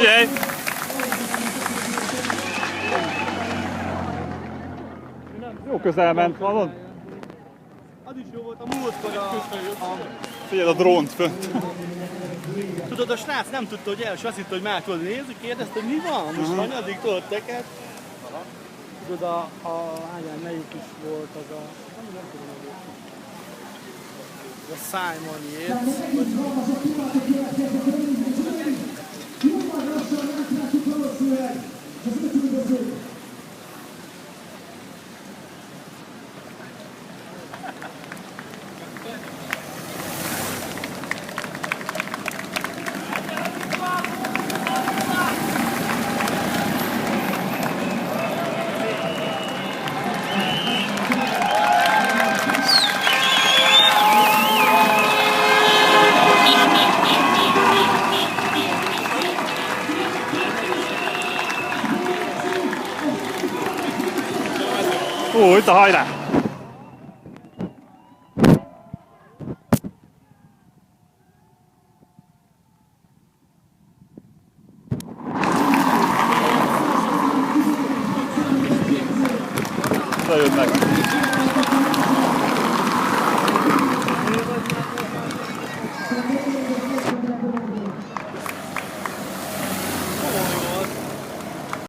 Figyelj! Jó közel ment, hallod? Az is jó volt a múltkor a... Figyeld a drónt fönt. Tudod, a srác nem tudta, hogy első, azt hitte, hogy már tudod nézni, kérdezte, hogy mi van? Most hanyadik tudod teket? Tudod, hányán melyik is volt az a... Nem tudom, hogy a Simon Yates. Itt a hajrá! Jönnek.